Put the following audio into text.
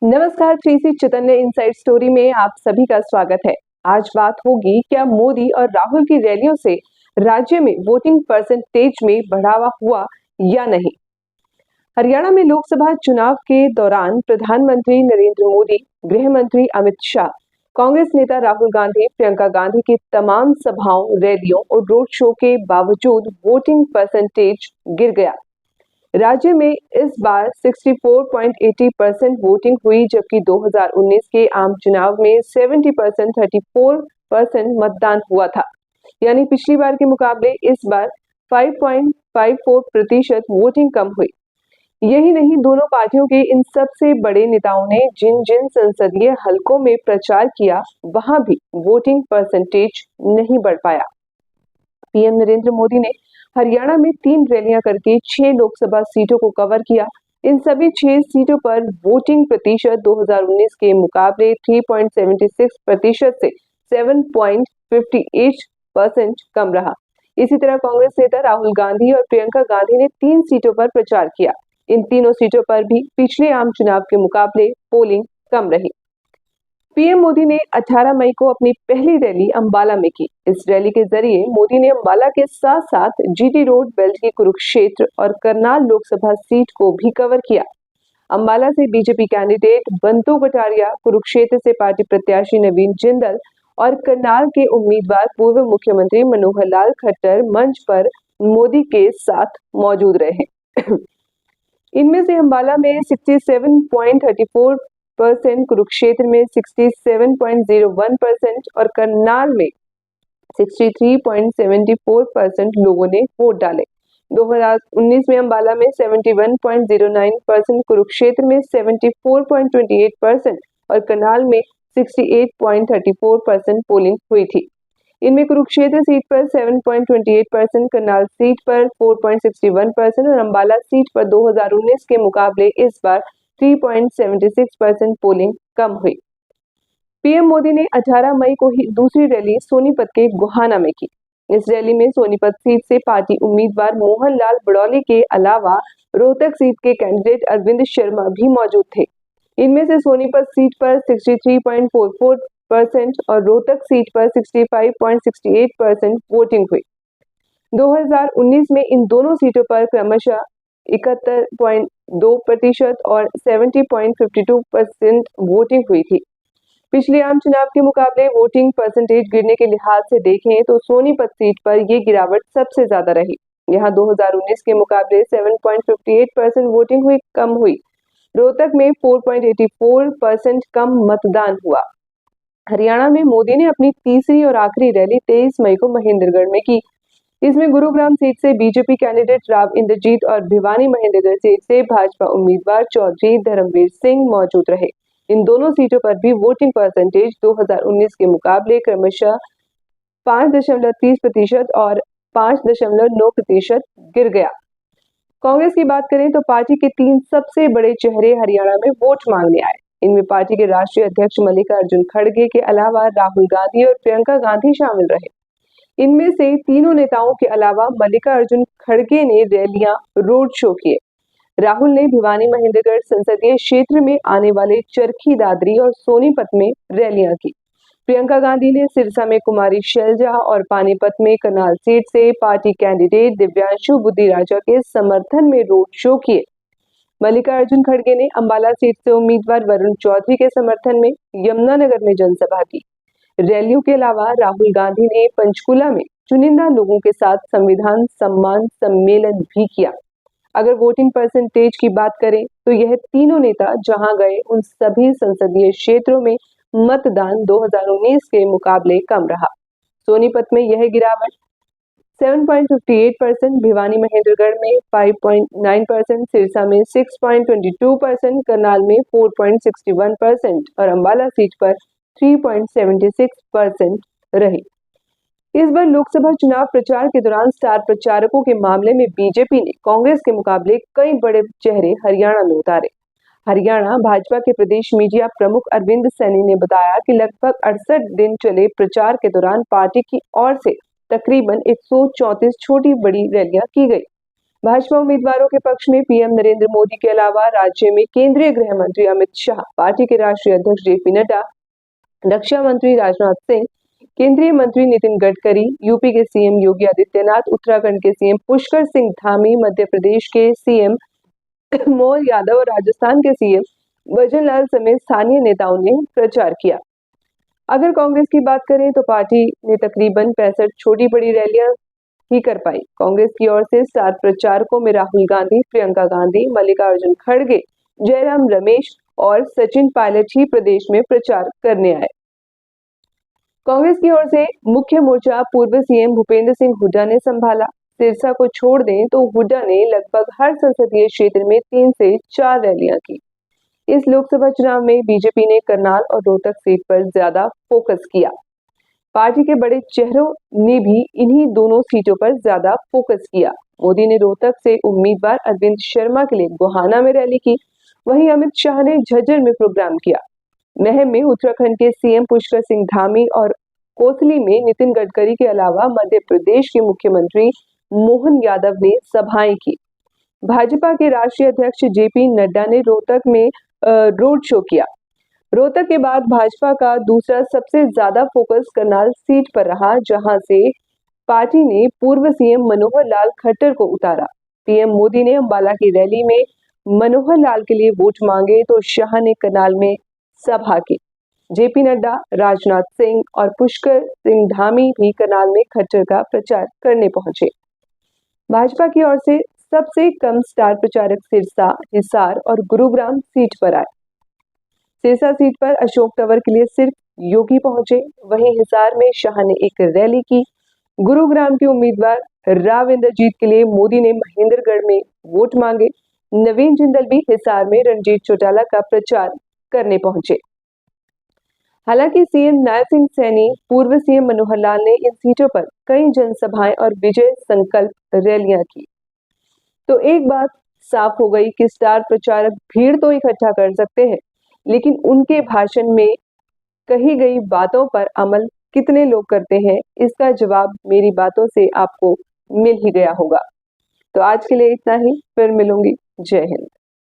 नमस्कार, 3C चैतन्य inside story में आप सभी का स्वागत है। आज बात होगी क्या मोदी और राहुल की रैलियों से राज्य में वोटिंग परसेंटेज में बढ़ावा हुआ या नहीं। हरियाणा में लोकसभा चुनाव के दौरान प्रधानमंत्री नरेंद्र मोदी, गृह मंत्री अमित शाह, कांग्रेस नेता राहुल गांधी, प्रियंका गांधी की तमाम सभाओं, रैलियों और रोड शो के बावजूद वोटिंग परसेंटेज गिर गया। राज्य में इस बार 64.80% वोटिंग हुई, जबकि 2019 के आम चुनाव में 70% 34% मतदान हुआ था। यानी पिछली बार के मुकाबले इस बार 5.54% वोटिंग कम हुई। यही नहीं, दोनों पार्टियों के इन सबसे बड़े नेताओं ने जिन जिन संसदीय हलकों में प्रचार किया, वहां भी वोटिंग परसेंटेज नहीं बढ़ पाया। पीएम नरेंद्र मोदी ने हरियाणा में 3 रैलियां करके 6 लोकसभा सीटों को कवर किया। इन सभी 6 सीटों पर वोटिंग प्रतिशत 2019 के मुकाबले 3.76% से 7.58% कम रहा। इसी तरह कांग्रेस नेता राहुल गांधी और प्रियंका गांधी ने 3 सीटों पर प्रचार किया। इन तीनों सीटों पर भी पिछले आम चुनाव के मुकाबले पोलिंग कम रही। पीएम मोदी ने 18 मई को अपनी पहली रैली अंबाला में की। इस रैली के जरिए मोदी ने अंबाला के साथ साथ जीटी रोड बेल्ट की कुरुक्षेत्र और करनाल लोकसभा सीट को भी कवर किया। अंबाला से बीजेपी कैंडिडेट बंतु कटारिया, कुरुक्षेत्र से पार्टी प्रत्याशी नवीन जिंदल और करनाल के उम्मीदवार पूर्व मुख्यमंत्री मनोहर लाल खट्टर मंच पर मोदी के साथ मौजूद रहे। इनमें से अंबाला में 67.34%, कुरुक्षेत्र में 67.01% और करनाल में 63.74% लोगों ने वोट डाले। 2019 में अंबाला में 71.09%, कुरुक्षेत्र में 74.28% और करनाल में 68.34% पोलिंग हुई थी। इनमें कुरुक्षेत्र सीट पर 7.28%, करनाल सीट पर 4.61% और अंबाला सीट पर 2019 के मुकाबले इस बार 3.76% पोलिंग कम हुई। पीएम मोदी ने 18 मई को ही दूसरी रैली सोनीपत के गोहाना में की। इस रैली में सोनीपत सीट से पार्टी उम्मीदवार मोहन लाल बड़ौली के अलावा रोहतक सीट के कैंडिडेट अरविंद शर्मा भी मौजूद थे। इनमें से सोनीपत सीट पर 63.44% और रोहतक सीट पर 65.68% वोटिंग हुई। 2019 में इन दोनों सीटों पर क्रमशः 71.2% और 70.52% वोटिंग हुई थी। पिछले आम चुनाव के मुकाबले वोटिंग परसेंटेज गिरने के लिहाज से देखें तो सोनीपत सीट पर ये गिरावट सबसे ज्यादा रही। यहाँ 2019 के मुकाबले 7.58% वोटिंग कम हुई। रोहतक में 4.84% कम मतदान हुआ। हरियाणा में मोदी ने अपनी तीसरी और आखिरी रैली 23 मई को महेंद्रगढ़ में की। इसमें गुरुग्राम सीट से बीजेपी कैंडिडेट राव इंद्रजीत और भिवानी महेंद्रगढ़ सीट से भाजपा उम्मीदवार चौधरी धर्मवीर सिंह मौजूद रहे। इन दोनों सीटों पर भी वोटिंग परसेंटेज 2019 के मुकाबले क्रमशः 5.30% और 5.9% गिर गया। कांग्रेस की बात करें तो पार्टी के 3 सबसे बड़े चेहरे हरियाणा में वोट मांगने आए। इनमें पार्टी के राष्ट्रीय अध्यक्ष मल्लिकार्जुन खड़गे के अलावा राहुल गांधी और प्रियंका गांधी शामिल रहे। इनमें से तीनों नेताओं के अलावा मल्लिकार्जुन खड़गे ने रैलियां, रोड शो किए। राहुल ने भिवानी महेंद्रगढ़ संसदीय क्षेत्र में आने वाले चरखी दादरी और सोनीपत में रैलियां की। प्रियंका गांधी ने सिरसा में कुमारी शैलजा और पानीपत में करनाल सीट से पार्टी कैंडिडेट दिव्यांशु बुद्धिराजा के समर्थन में रोड शो किए। मल्लिकार्जुन खड़गे ने अंबाला सीट से उम्मीदवार वरुण चौधरी के समर्थन में यमुनानगर में जनसभा की। रैलियों के अलावा राहुल गांधी ने पंचकुला में चुनिंदा लोगों के साथ संविधान सम्मान सम्मेलन भी किया। अगर वोटिंग परसेंटेज की बात करें तो यह तीनों नेता जहां गए उन सभी संसदीय क्षेत्रों में मतदान 2019 के मुकाबले कम रहा। सोनीपत में यह गिरावट 7.58%, भिवानी महेंद्रगढ़ में 5.9%, सिरसा में 6.22%, करनाल में 4.61% और अंबाला सीट पर 3.76% रही। इस बार लोकसभा चुनाव प्रचार के दौरान स्टार प्रचारकों के मामले में बीजेपी ने कांग्रेस के मुकाबले कई बड़े चेहरे हरियाणा में उतारे। हरियाणा भाजपा के प्रदेश मीडिया प्रमुख अरविंद सैनी ने बताया कि लगभग 68 दिन चले प्रचार के दौरान पार्टी की ओर से तकरीबन 134 छोटी बड़ी रैलियां की गई। भाजपा उम्मीदवारों के पक्ष में पीएम नरेंद्र मोदी के अलावा राज्य में केंद्रीय गृह मंत्री अमित शाह, पार्टी के राष्ट्रीय अध्यक्ष जेपी नड्डा, रक्षा मंत्री राजनाथ सिंह, केंद्रीय मंत्री नितिन गडकरी, यूपी के सीएम योगी आदित्यनाथ, उत्तराखंड के सीएम पुष्कर सिंह धामी, मध्य प्रदेश के सीएम मोहन यादव और राजस्थान के सीएम भजनलाल समेत स्थानीय नेताओं ने प्रचार किया। अगर कांग्रेस की बात करें तो पार्टी ने तकरीबन 65 छोटी बड़ी रैलियां ही कर पाई। कांग्रेस की ओर से स्टार प्रचारकों में राहुल गांधी, प्रियंका गांधी, मल्लिकार्जुन खड़गे, जयराम रमेश और सचिन पायलट ही प्रदेश में प्रचार करने आए। कांग्रेस की ओर से मुख्य मोर्चा पूर्व सीएम भूपेंद्र सिंह हुड्डा ने संभाला। सिरसा को छोड़ दें तो हुड्डा ने लगभग हर संसदीय क्षेत्र में 3 से 4 रैलियां की। इस लोकसभा चुनाव में बीजेपी ने करनाल और रोहतक सीट पर ज्यादा फोकस किया। पार्टी के बड़े चेहरों ने भी इन्हीं दोनों सीटों पर ज्यादा फोकस किया। मोदी ने रोहतक से उम्मीदवार अरविंद शर्मा के लिए गोहाना में रैली की, वहीं अमित शाह ने झज्जर में प्रोग्राम किया। महम में उत्तराखंड के सीएम पुष्कर सिंह धामी और कोसली में नितिन गडकरी के अलावा मध्य प्रदेश के मुख्यमंत्री मोहन यादव ने सभाएं की। भाजपा के राष्ट्रीय अध्यक्ष जेपी नड्डा ने रोहतक में रोड शो किया। रोहतक के बाद भाजपा का दूसरा सबसे ज्यादा फोकस करनाल सीट पर रहा, जहां से पार्टी ने पूर्व सीएम मनोहर लाल खट्टर को उतारा। पीएम मोदी ने अंबाला की रैली में मनोहर लाल के लिए वोट मांगे तो शाह ने करनाल में सभा की। जेपी नड्डा, राजनाथ सिंह और पुष्कर सिंह धामी भी करनाल में खट्टर का प्रचार करने पहुंचे। भाजपा की ओर से सबसे कम स्टार प्रचारक सिरसा, हिसार और गुरुग्राम सीट पर आए। सिरसा सीट पर अशोक तंवर के लिए सिर्फ योगी पहुंचे, वहीं हिसार में शाह ने एक रैली की। गुरुग्राम के उम्मीदवार राव इंद्रजीत के लिए मोदी ने महेंद्रगढ़ में वोट मांगे। नवीन जिंदल भी हिसार में रणजीत चौटाला का प्रचार करने पहुंचे। हालांकि सीएम नायब सिंह सैनी, पूर्व सीएम मनोहर लाल ने इन सीटों पर कई जनसभाएं और विजय संकल्प रैलियां की। तो एक बात साफ हो गई कि स्टार प्रचारक भीड़ तो इकट्ठा कर सकते हैं, लेकिन उनके भाषण में कही गई बातों पर अमल कितने लोग करते हैं, इसका जवाब मेरी बातों से आपको मिल ही गया होगा। तो आज के लिए इतना ही, फिर मिलूंगी। जय हिंद।